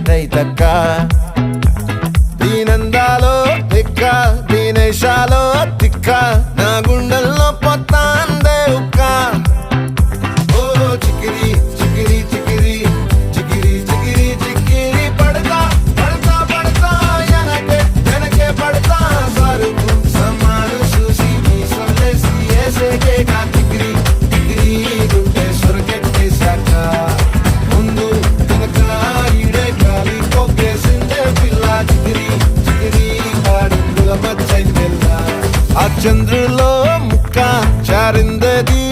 తైతక్క దీనందాలో తిక్క దీనేశాలో తిక్క నా గుండెల్లో పొత్తాందే ఉక్క ఓ చికిరి చికిరి చికిరి చికిరి చికిరి చికిరి పడతా పడతా పడతా ఎనకే ఎనకే పడతా సరుకు సమాను చూసి మీ సొల్లేసి ఏసేకే కా చికిరి చికిరి గుండె సొరకెట్టేశాక ముందు వెనక ఈడే గాలి కొక్కేసిందే పిల్ల చికిరి చికిరి పాడుల మచ్చైందెల్ల ఆ చంద్రులో ముక్క చారిందది